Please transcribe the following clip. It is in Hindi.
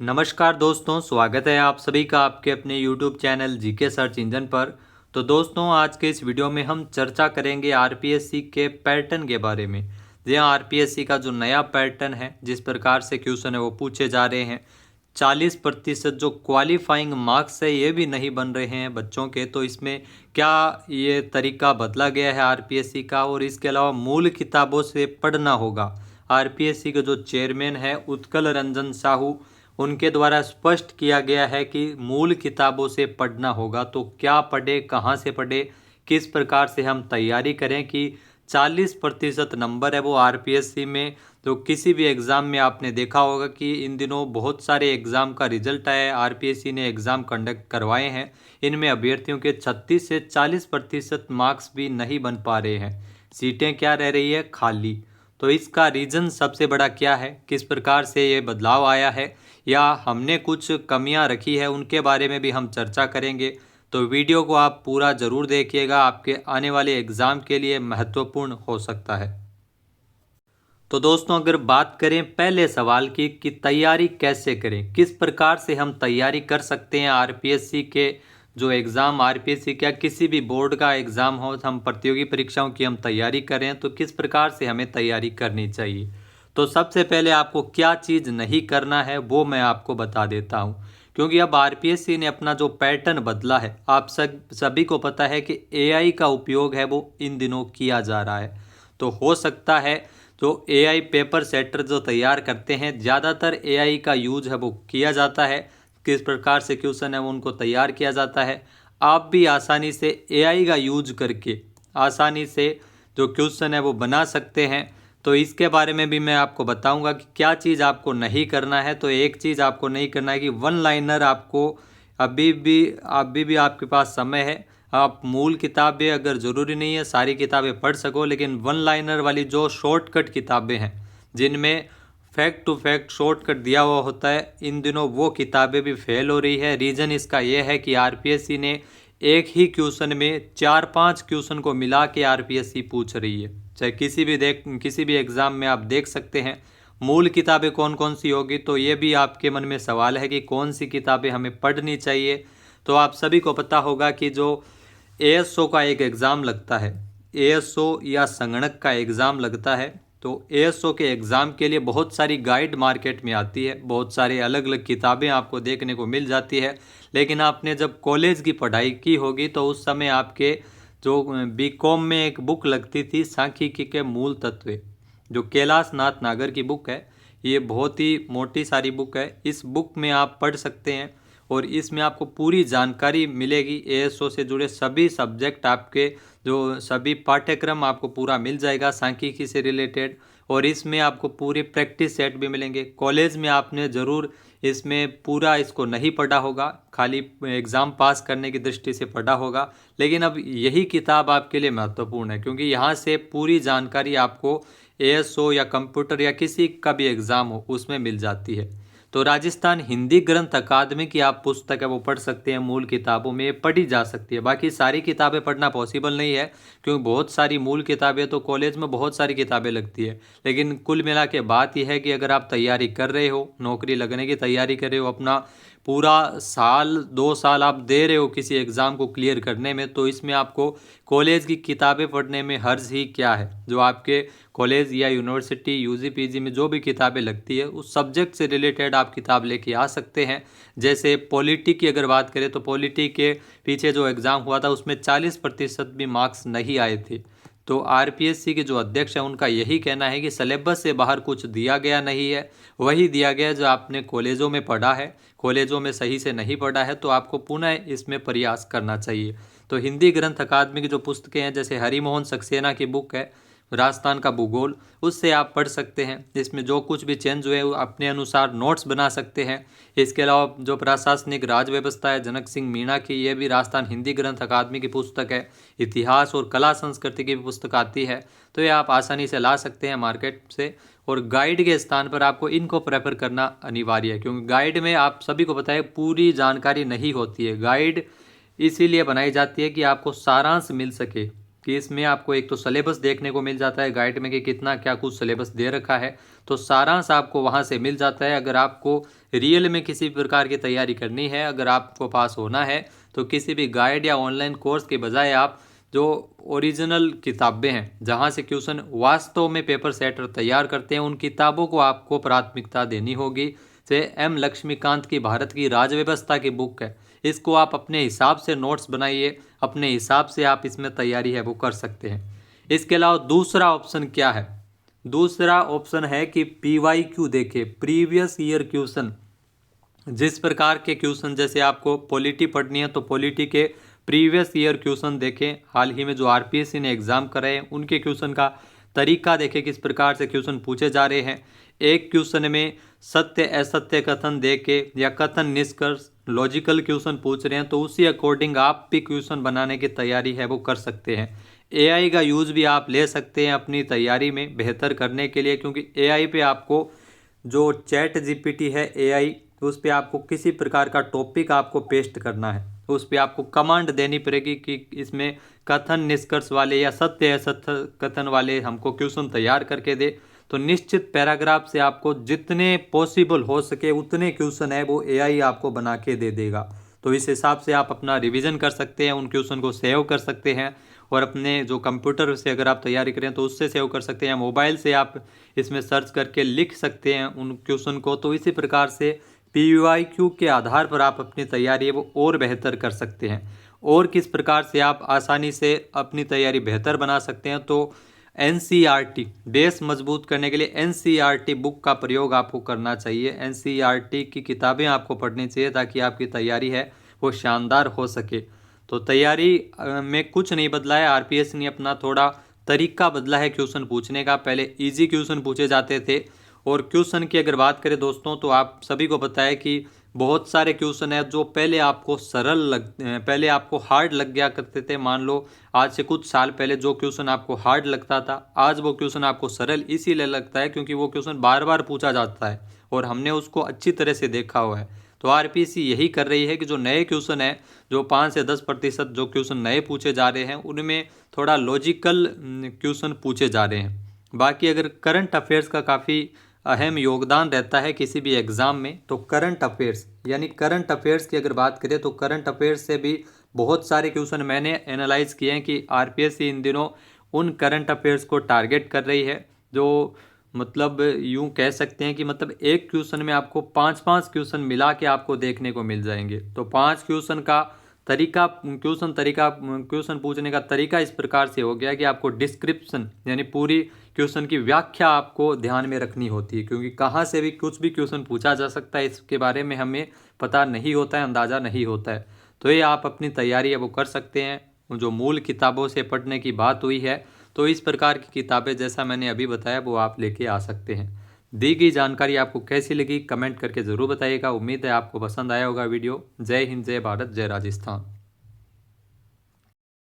नमस्कार दोस्तों, स्वागत है आप सभी का आपके अपने YouTube channel GK search engine पर। तो दोस्तों, आज के इस वीडियो में हम चर्चा करेंगे आरपीएससी के पैटर्न के बारे में। जी हाँ, आरपीएससी का जो नया पैटर्न है, जिस प्रकार से क्वेश्चन है वो पूछे जा रहे हैं। 40% जो क्वालिफाइंग मार्क्स है ये भी नहीं बन रहे हैं बच्चों के। तो इसमें क्या ये तरीका बदला गया है आरपीएससी का, और इसके अलावा मूल किताबों से पढ़ना होगा। आरपीएससी के जो चेयरमैन है उत्कल रंजन साहू, उनके द्वारा स्पष्ट किया गया है कि मूल किताबों से पढ़ना होगा। तो क्या पढ़े, कहाँ से पढ़े, किस प्रकार से हम तैयारी करें कि 40% नंबर है वो आरपीएससी में। तो किसी भी एग्ज़ाम में आपने देखा होगा कि इन दिनों बहुत सारे एग्ज़ाम का रिजल्ट आया है, आरपीएससी ने एग्ज़ाम कंडक्ट करवाए हैं। इनमें अभ्यर्थियों के 36 से 40% मार्क्स भी नहीं बन पा रहे हैं, सीटें क्या रह रही है, खाली। तो इसका रीज़न सबसे बड़ा क्या है, किस प्रकार से ये बदलाव आया है, या हमने कुछ कमियां रखी है, उनके बारे में भी हम चर्चा करेंगे। तो वीडियो को आप पूरा ज़रूर देखिएगा, आपके आने वाले एग्ज़ाम के लिए महत्वपूर्ण हो सकता है। तो दोस्तों, अगर बात करें पहले सवाल की कि तैयारी कैसे करें, किस प्रकार से हम तैयारी कर सकते हैं आरपीएससी के जो एग्ज़ाम, आरपीएससी क्या किसी भी बोर्ड का एग्ज़ाम हो, हम प्रतियोगी परीक्षाओं की हम तैयारी करें तो किस प्रकार से हमें तैयारी करनी चाहिए। तो सबसे पहले आपको क्या चीज़ नहीं करना है वो मैं आपको बता देता हूँ, क्योंकि अब आरपीएससी ने अपना जो पैटर्न बदला है। आप सभी को पता है कि एआई का उपयोग है वो इन दिनों किया जा रहा है। तो हो सकता है जो एआई पेपर सेटर जो तैयार करते हैं, ज़्यादातर एआई का यूज है वो किया जाता है। किस प्रकार से क्वेश्चन है वो उनको तैयार किया जाता है। आप भी आसानी से एआई का यूज करके आसानी से जो क्वेश्चन है वो बना सकते हैं। तो इसके बारे में भी मैं आपको बताऊंगा कि क्या चीज़ आपको नहीं करना है। तो एक चीज़ आपको नहीं करना है कि वन लाइनर आपको अभी भी आपके पास समय है। आप मूल किताबें, अगर ज़रूरी नहीं है सारी किताबें पढ़ सको, लेकिन वन लाइनर वाली जो शॉर्टकट किताबें हैं जिनमें फैक्ट टू फैक्ट शॉर्टकट दिया हुआ होता है, इन दिनों वो किताबें भी फेल हो रही है। रीज़न इसका ये है कि आरपीएससी ने एक ही क्वेश्चन में 4-5 क्वेश्चन को मिला के आरपीएससी पूछ रही है। चाहे किसी भी एग्ज़ाम में आप देख सकते हैं मूल किताबें कौन कौन सी होगी। तो ये भी आपके मन में सवाल है कि कौन सी किताबें हमें पढ़नी चाहिए। तो आप सभी को पता होगा कि जो एएसओ का एक एग्ज़ाम लगता है, एएसओ या संगणक का एग्ज़ाम लगता है। तो एएसओ के एग्ज़ाम के लिए बहुत सारी गाइड मार्केट में आती है, बहुत सारे अलग अलग किताबें आपको देखने को मिल जाती है। लेकिन आपने जब कॉलेज की पढ़ाई की होगी तो उस समय आपके जो बीकॉम में एक बुक लगती थी, सांख्यिकी के मूल तत्व, जो कैलाश नाथ नागर की बुक है। ये बहुत ही मोटी सारी बुक है। इस बुक में आप पढ़ सकते हैं और इसमें आपको पूरी जानकारी मिलेगी। एएसओ से जुड़े सभी सब्जेक्ट, आपके जो सभी पाठ्यक्रम आपको पूरा मिल जाएगा सांख्यिकी से रिलेटेड। और इसमें आपको पूरे प्रैक्टिस सेट भी मिलेंगे। कॉलेज में आपने ज़रूर इसमें पूरा इसको नहीं पढ़ा होगा, खाली एग्ज़ाम पास करने की दृष्टि से पढ़ा होगा। लेकिन अब यही किताब आपके लिए महत्वपूर्ण है, क्योंकि यहाँ से पूरी जानकारी आपको एएसओ या कंप्यूटर या किसी का भी एग्ज़ाम हो उसमें मिल जाती है। तो राजस्थान हिंदी ग्रंथ अकादमी की आप पुस्तक है वो पढ़ सकते हैं, मूल किताबों में पढ़ी जा सकती है। बाकी सारी किताबें पढ़ना पॉसिबल नहीं है, क्योंकि बहुत सारी मूल किताबें तो कॉलेज में बहुत सारी किताबें लगती है। लेकिन कुल मिला के बात यह है कि अगर आप तैयारी कर रहे हो, नौकरी लगने की तैयारी कर रहे हो, अपना पूरा साल 2 साल आप दे रहे हो किसी एग्ज़ाम को क्लियर करने में, तो इसमें आपको कॉलेज की किताबें पढ़ने में हर्ज ही क्या है। जो आपके कॉलेज या यूनिवर्सिटी, यूजी पीजी में जो भी किताबें लगती है उस सब्जेक्ट से रिलेटेड आप किताब लेके आ सकते हैं। जैसे पॉलिटी की अगर बात करें तो पॉलिटी के पीछे जो एग्ज़ाम हुआ था उसमें 40% भी मार्क्स नहीं आए थे। तो आरपीएससी के जो अध्यक्ष हैं उनका यही कहना है कि सिलेबस से बाहर कुछ दिया गया नहीं है, वही दिया गया जो आपने कॉलेजों में पढ़ा है। कॉलेजों में सही से नहीं पढ़ा है तो आपको पुनः इसमें प्रयास करना चाहिए। तो हिंदी ग्रंथ अकादमी की जो पुस्तकें हैं, जैसे हरिमोहन सक्सेना की बुक है राजस्थान का भूगोल, उससे आप पढ़ सकते हैं। इसमें जो कुछ भी चेंज हुए वो अपने अनुसार नोट्स बना सकते हैं। इसके अलावा जो प्रशासनिक राज व्यवस्था है जनक सिंह मीणा की, ये भी राजस्थान हिंदी ग्रंथ अकादमी की पुस्तक है। इतिहास और कला संस्कृति की भी पुस्तक आती है, तो ये आप आसानी से ला सकते हैं मार्केट से। और गाइड के स्थान पर आपको इनको प्रेफर करना अनिवार्य है, क्योंकि गाइड में आप सभी को पता है पूरी जानकारी नहीं होती है। गाइड इसीलिए बनाई जाती है कि आपको सारांश मिल सके, कि इसमें आपको एक तो सिलेबस देखने को मिल जाता है गाइड में कि कितना क्या कुछ सिलेबस दे रखा है। तो सारांश आपको वहाँ से मिल जाता है। अगर आपको रियल में किसी प्रकार की तैयारी करनी है, अगर आपको पास होना है, तो किसी भी गाइड या ऑनलाइन कोर्स के बजाय आप जो ओरिजिनल किताबें हैं जहाँ से क्वेश्चन वास्तव में पेपर सेटर तैयार करते हैं, उन किताबों को आपको प्राथमिकता देनी होगी। जैसे एम लक्ष्मीकांत की भारत की राज्य व्यवस्था की बुक है, इसको आप अपने हिसाब से नोट्स बनाइए, अपने हिसाब से आप इसमें तैयारी है वो कर सकते हैं। इसके अलावा दूसरा ऑप्शन क्या है? दूसरा ऑप्शन है कि PYQ देखें, प्रीवियस ईयर क्वेश्चन। जिस प्रकार के क्वेश्चन, जैसे आपको पॉलिटी पढ़नी है तो पॉलिटी के प्रीवियस ईयर क्वेश्चन देखें, हाल ही में जो RPSC ने एग्जाम कराए हैं उनके क्वेश्चन का तरीका देखें, किस प्रकार से क्वेश्चन पूछे जा रहे हैं। एक क्वेश्चन में सत्य असत्य कथन दे के या कथन निष्कर्ष लॉजिकल क्वेश्चन पूछ रहे हैं, तो उसी अकॉर्डिंग आप भी क्वेश्चन बनाने की तैयारी है वो कर सकते हैं। AI का यूज़ भी आप ले सकते हैं अपनी तैयारी में बेहतर करने के लिए, क्योंकि AI पे आपको जो ChatGPT है AI, उस पर आपको किसी प्रकार का टॉपिक आपको पेस्ट करना है, उस पर आपको कमांड देनी पड़ेगी कि इसमें कथन निष्कर्ष वाले या सत्य असत्य कथन वाले हमको क्वेश्चन तैयार करके दे। तो निश्चित पैराग्राफ से आपको जितने पॉसिबल हो सके उतने क्वेश्चन है वो AI आपको बना के दे देगा। तो इस हिसाब से आप अपना रिवीजन कर सकते हैं, उन क्वेश्चन को सेव कर सकते हैं, और अपने जो कंप्यूटर से अगर आप तैयारी करें तो उससे सेव कर सकते हैं, मोबाइल से आप इसमें सर्च करके लिख सकते हैं उन क्वेश्चन को। तो इसी प्रकार से PYQ के आधार पर आप अपनी तैयारी है वो और बेहतर कर सकते हैं। और किस प्रकार से आप आसानी से अपनी तैयारी बेहतर बना सकते हैं, तो NCERT बेस मजबूत करने के लिए NCERT बुक का प्रयोग आपको करना चाहिए। NCERT की किताबें आपको पढ़नी चाहिए ताकि आपकी तैयारी है वो शानदार हो सके। तो तैयारी में कुछ नहीं बदला है, RPSC ने अपना थोड़ा तरीका बदला है क्वेश्चन पूछने का। पहले इजी क्वेश्चन पूछे जाते थे, और क्वेश्चन की अगर बात करें दोस्तों तो आप सभी को पता है कि बहुत सारे क्वेश्चन है जो पहले आपको हार्ड लग गया करते थे। मान लो आज से कुछ साल पहले जो क्वेश्चन आपको हार्ड लगता था, आज वो क्वेश्चन आपको सरल इसीलिए लगता है क्योंकि वो क्वेश्चन बार बार पूछा जाता है और हमने उसको अच्छी तरह से देखा हुआ है। तो RPSC यही कर रही है कि जो नए क्वेश्चन है, जो 5 से 10% जो क्वेश्चन नए पूछे जा रहे हैं, उनमें थोड़ा लॉजिकल क्वेश्चन पूछे जा रहे हैं। बाकी अगर करंट अफेयर्स का काफ़ी अहम योगदान रहता है किसी भी एग्ज़ाम में, तो करंट अफेयर्स यानी करंट अफेयर्स की अगर बात करें तो करंट अफेयर्स से भी बहुत सारे क्वेश्चन मैंने एनालाइज किए हैं कि RPSC इन दिनों उन करंट अफेयर्स को टारगेट कर रही है जो मतलब यूं कह सकते हैं कि मतलब एक क्वेश्चन में आपको 5-5 क्वेश्चन मिला के आपको देखने को मिल जाएंगे। तो 5 क्वेश्चन का क्वेश्चन पूछने का तरीका इस प्रकार से हो गया कि आपको डिस्क्रिप्शन यानी पूरी क्वेश्चन की व्याख्या आपको ध्यान में रखनी होती है, क्योंकि कहाँ से भी कुछ भी क्वेश्चन पूछा जा सकता है, इसके बारे में हमें पता नहीं होता है, अंदाज़ा नहीं होता है। तो ये आप अपनी तैयारी है वो कर सकते हैं। जो मूल किताबों से पढ़ने की बात हुई है, तो इस प्रकार की किताबें जैसा मैंने अभी बताया वो आप लेके आ सकते हैं। दी गई जानकारी आपको कैसी लगी कमेंट करके ज़रूर बताइएगा। उम्मीद है आपको पसंद आया होगा वीडियो। जय हिंद, जय भारत, जय राजस्थान।